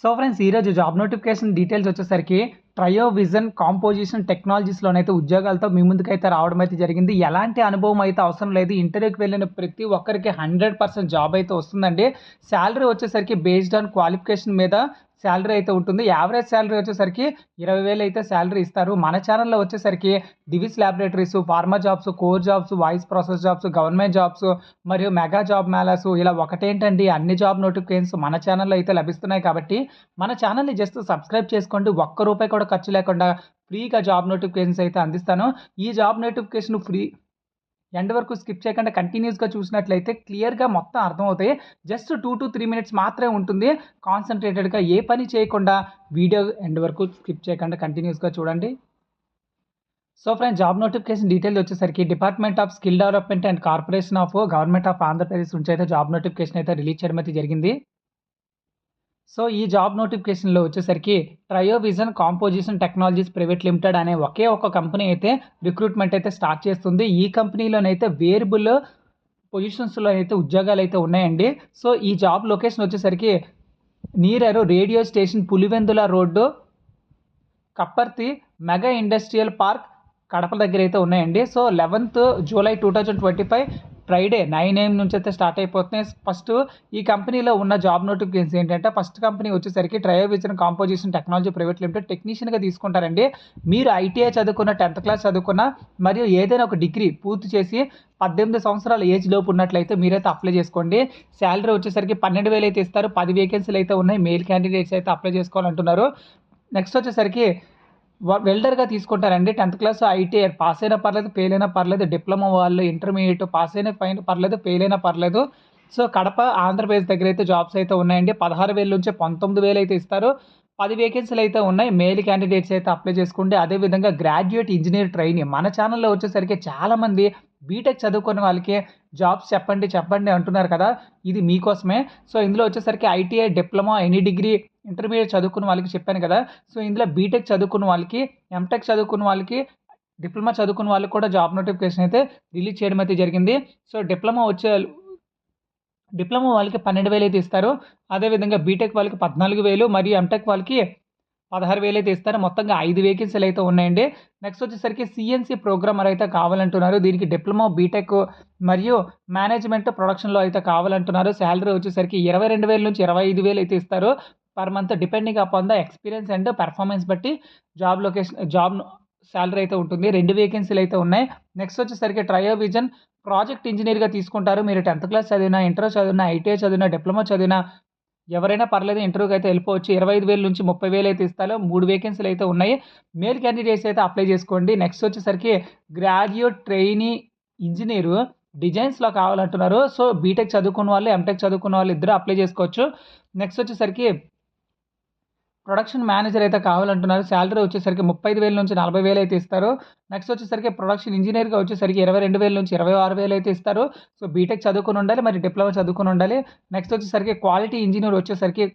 So friends ఈరోజు job notification details వచ్చేసరికి trio vision composition టెక్నాలజీస్లోనైతే ఉద్యోగాలతో మీ ముందుకైతే రావడం అయితే జరిగింది. ఎలాంటి అనుభవం అయితే అవసరం లేదు. ఇంటర్వ్యూకి వెళ్ళిన ప్రతి ఒక్కరికి 100% జాబ్ అయితే వస్తుందండి. శాలరీ వచ్చేసరికి బేస్డ్ ఆన్ క్వాలిఫికేషన్ మీద శాలరీ అయితే ఉంటుంది. యావరేజ్ శాలరీ వచ్చేసరికి 20,000 అయితే శాలరీ ఇస్తారు. మన ఛానల్లో వచ్చేసరికి Divi's laboratories, pharma jobs, core jobs, voice process jobs, government jobs మరియు మెగా జాబ్ మేళాస్ ఇలా ఒకటేంటండి అన్ని జాబ్ నోటిఫికేషన్స్ మన ఛానల్లో అయితే లభిస్తున్నాయి. కాబట్టి మన ఛానల్ని జస్ట్ సబ్స్క్రైబ్ చేసుకోండి. ఒక్క రూపాయి కూడా ఖర్చు లేకుండా ఫ్రీగా జాబ్ నోటిఫికేషన్స్ అయితే అందిస్తాను. ఈ జాబ్ నోటిఫికేషన్ ఫ్రీ ఎండ్ వరకు స్కిప్ చేయకుండా కంటిన్యూస్గా చూసినట్లయితే క్లియర్గా మొత్తం అర్థమవుతాయి. జస్ట్ 2 to 3 మినిట్స్ మాత్రమే ఉంటుంది. కాన్సన్ట్రేటెడ్గా ఏ పని చేయకుండా వీడియో ఎండ్ వరకు స్కిప్ చేయకుండా కంటిన్యూస్గా చూడండి. So friends job notification details వచ్చేసరికి department of skill development and corporation of government of Andhra Pradesh నుంచి అయితే జాబ్ నోటిఫికేషన్ అయితే రిలీజ్ చేయడం అయితే జరిగింది. సో ఈ జాబ్ నోటిఫికేషన్లో వచ్చేసరికి trio vision composition technologies private limited అనే ఒకే ఒక కంపెనీ అయితే రిక్రూట్మెంట్ అయితే స్టార్ట్ చేస్తుంది. ఈ కంపెనీలోనైతే వేరియబుల్ పొజిషన్స్లో అయితే ఉద్యోగాలు అయితే ఉన్నాయండి. సో ఈ జాబ్ లొకేషన్ వచ్చేసరికి నీరెరు radio station Pulivendula road Kapparthi mega industrial park Kadapa దగ్గర అయితే ఉన్నాయండి. So 11th July 2025 Friday 9 AM నుంచి అయితే స్టార్ట్ అయిపోతున్నాయి. ఫస్ట్ ఈ కంపెనీలో ఉన్న జాబ్ నోటిఫికేషన్స్ ఏంటంటే ఫస్ట్ కంపెనీ వచ్చేసరికి trio vision composition technology private limited టెక్నీషియన్గా తీసుకుంటారండి. మీరు ఐటీఐ చదువుకున్న 10th క్లాస్ చదువుకున్న మరియు ఏదైనా ఒక డిగ్రీ పూర్తి చేసి 18 సంవత్సరాల ఏజ్ లోపు ఉన్నట్లయితే మీరైతే అప్లై చేసుకోండి. శాలరీ వచ్చేసరికి 12,000 అయితే ఇస్తారు. 10 వేకెన్సీలు అయితే ఉన్నాయి. మేల్ క్యాండిడేట్స్ అయితే అప్లై చేసుకోవాలంటున్నారు. నెక్స్ట్ వచ్చేసరికి వెల్డర్గా తీసుకుంటారండి. 10th క్లాస్ ఐటీఐ పాస్ అయినా పర్లేదు, ఫెయిల్ అయినా పర్లేదు. డిప్లొమా వాళ్ళు ఇంటర్మీడియట్ పాస్ అయినా పర్లేదు, ఫెయిల్ అయినా పర్లేదు. సో కడప ఆంధ్రప్రదేశ్ దగ్గర అయితే జాబ్స్ అయితే ఉన్నాయండి. 16,000 నుంచి 19,000 అయితే ఇస్తారు. 10 వేకెన్సీలు అయితే ఉన్నాయి. మేల్ క్యాండిడేట్స్ అయితే అప్లై చేసుకోండి. అదేవిధంగా గ్రాడ్యుయేట్ ఇంజనీర్ ట్రైనీ మన ఛానల్లో వచ్చేసరికి చాలామంది బీటెక్ చదువుకున్న వాళ్ళకి జాబ్స్ చెప్పండి అంటున్నారు కదా, ఇది మీకోసమే. సో ఇందులో వచ్చేసరికి ITI, diploma, any degree, intermediate చదువుకున్న వాళ్ళకి చెప్పాను కదా. సో ఇందులో బీటెక్ చదువుకున్న వాళ్ళకి, ఎంటెక్ చదువుకున్న వాళ్ళకి, డిప్లొమా చదువుకున్న వాళ్ళకి కూడా జాబ్ నోటిఫికేషన్ అయితే రిలీజ్ చేయడం అయితే జరిగింది. సో డిప్లొమా వాళ్ళకి 12,000 అయితే ఇస్తారు. అదేవిధంగా బీటెక్ వాళ్ళకి 14,000 మరియు ఎంటెక్ వాళ్ళకి 16,000 అయితే ఇస్తారు. మొత్తంగా 5 వేకెన్సీలు అయితే ఉన్నాయండి. నెక్స్ట్ వచ్చేసరికి సిఎన్సి ప్రోగ్రామర్ అయితే కావాలంటున్నారు. దీనికి డిప్లొమా, బీటెక్ మరియు మేనేజ్మెంట్ ప్రొడక్షన్లో అయితే కావాలంటున్నారు. శాలరీ వచ్చేసరికి 22,000 నుంచి 25,000 అయితే ఇస్తారు per month, depending upon the experience and performance బట్టి జాబ్ శాలరీ అయితే ఉంటుంది. 2 వేకెన్సీలు అయితే ఉన్నాయి. నెక్స్ట్ వచ్చేసరికి ట్రయో విజన్ ప్రాజెక్ట్ ఇంజనీర్గా తీసుకుంటారు. మీరు 10th క్లాస్ చదివినా, ఇంటర్ చదివినా, ఐటీఐ చదివినా, డిప్లొమా చదివినా ఎవరైనా పర్లేదు, ఇంటర్వ్యూకి అయితే వెళ్ళిపోవచ్చు. 25,000 నుంచి 30,000 అయితే ఇస్తారు. 3 వేకెన్సీలు అయితే ఉన్నాయి. మేల్ క్యాండిడేట్స్ అయితే అప్లై చేసుకోండి. నెక్స్ట్ వచ్చేసరికి గ్రాడ్యుయేట్ ట్రైనీ ఇంజనీరు డిజైన్స్లో కావాలంటున్నారు. సో బీటెక్ చదువుకున్న వాళ్ళు, ఎంటెక్ చదువుకున్న వాళ్ళు ఇద్దరు అప్లై చేసుకోవచ్చు. నెక్స్ట్ వచ్చేసరికి ప్రొడక్షన్ మేనేజర్ అయితే కావాలంటున్నారు. శాలరీ వచ్చేసరికి 35,000 నుంచి 40,000 అయితే ఇస్తారు. నెక్స్ట్ వచ్చేసరికి ప్రొడక్షన్ ఇంజనీర్గా వచ్చేసరికి 22,000 నుంచి 26,000 అయితే ఇస్తారు. సో బీటెక్ చదువుకుని ఉండాలి, మరి డిప్లొమా చదువుకుని ఉండాలి. నెక్స్ట్ వచ్చేసరికి క్వాలిటీ ఇంజనీర్ వచ్చేసరికి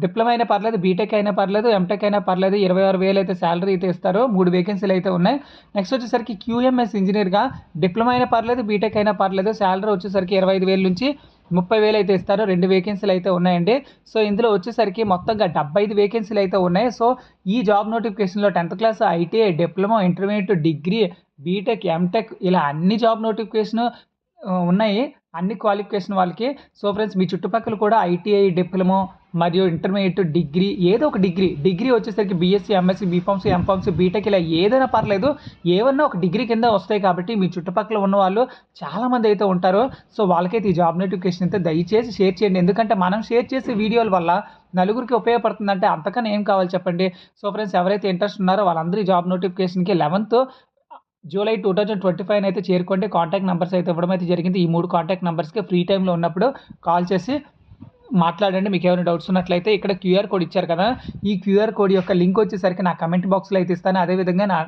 డిప్లొమా అయినా పర్లేదు, బీటెక్ అయినా పర్లేదు, ఎంటెక్ అయినా పర్లేదు. 26,000 అయితే శాలరీ అయితే ఇస్తారు. 3 వేకెన్సీలు అయితే ఉన్నాయి. నెక్స్ట్ వచ్చేసరికి క్యూఎంఎస్ ఇంజనీర్గా డిప్లొమా అయినా పర్లేదు, బీటెక్ అయినా పర్లేదు. శాలరీ వచ్చేసరికి 25,000 నుంచి 30,000 అయితే ఇస్తారు. 2 వేకెన్సీలు అయితే ఉన్నాయండి. సో ఇందులో వచ్చేసరికి మొత్తంగా 75 వేకెన్సీలు అయితే ఉన్నాయి. సో ఈ జాబ్ నోటిఫికేషన్లో 10th class ITI, diploma, intermediate, degree, BTech, MTech ఇలా అన్ని జాబ్ నోటిఫికేషన్ ఉన్నాయి, అన్ని క్వాలిఫికేషన్ వాళ్ళకి. సో ఫ్రెండ్స్ మీ చుట్టుపక్కల కూడా ఐటీఐ, డిప్లొమా మరియు ఇంటర్మీడియట్, డిగ్రీ ఏదో ఒక డిగ్రీ వచ్చేసరికి BSc, MSc, BPharmacy, MPharmacy, BTech ఇలా ఏదైనా పర్లేదు, ఏమన్నా ఒక డిగ్రీ కింద వస్తాయి. కాబట్టి మీ చుట్టుపక్కల ఉన్న వాళ్ళు చాలామంది అయితే ఉంటారు. సో వాళ్ళకైతే ఈ జాబ్ నోటిఫికేషన్ అయితే దయచేసి షేర్ చేయండి. ఎందుకంటే మనం షేర్ చేసే వీడియోల వల్ల నలుగురికి ఉపయోగపడుతుందంటే అంతకన్నా ఏం కావాలి చెప్పండి. సో ఫ్రెండ్స్ ఎవరైతే ఇంట్రెస్ట్ ఉన్నారో వాళ్ళందరూ ఈ జాబ్ నోటిఫికేషన్కి 11th జూలై 2025 అయితే చేరుకోండి. కాంటాక్ట్ నెంబర్స్ అయితే ఇవ్వడం అయితే జరిగింది. ఈ 3 కాంటాక్ట్ నెంబర్స్కి ఫ్రీ టైంలో ఉన్నప్పుడు కాల్ చేసి మాట్లాడండి. మీకు ఏమైనా డౌట్స్ ఉన్నట్లయితే ఇక్కడ క్యూఆర్ కోడ్ ఇచ్చారు కదా, ఈ క్యూఆర్ కోడ్ యొక్క లింక్ వచ్చేసరికి నా కమెంట్ బాక్స్లో అయితే ఇస్తాను. అదేవిధంగా నా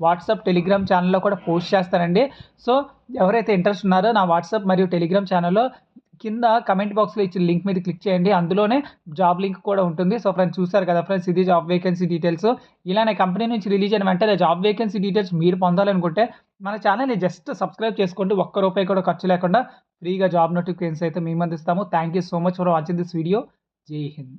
వాట్సాప్, టెలిగ్రామ్ ఛానల్లో కూడా పోస్ట్ చేస్తానండి. సో ఎవరైతే ఇంట్రెస్ట్ ఉన్నారో నా వాట్సాప్ మరియు టెలిగ్రామ్ ఛానల్లో కింద కమెంట్ బాక్స్లో ఇచ్చిన లింక్ మీద క్లిక్ చేయండి. అందులోనే జాబ్ లింక్ కూడా ఉంటుంది. సో ఫ్రెండ్స్ చూసారు కదా ఫ్రెండ్స్, ఇది జాబ్ వేకెన్సీ డీటెయిల్స్. ఇలానే కంపెనీ నుంచి రిలీజ్ అయిన వెంటనే జాబ్ వేకెన్సీ డీటెయిల్స్ మీరు పొందాలనుకుంటే మన ఛానల్ని జస్ట్ సబ్స్క్రైబ్ చేసుకోండి. ఒక్క రూపాయి కూడా ఖర్చు లేకుండా ఫ్రీగా జాబ్ నోటిఫికేషన్స్ అయితే మేము అందిస్తాము. Thank you so much for watching this video. జై హింద్.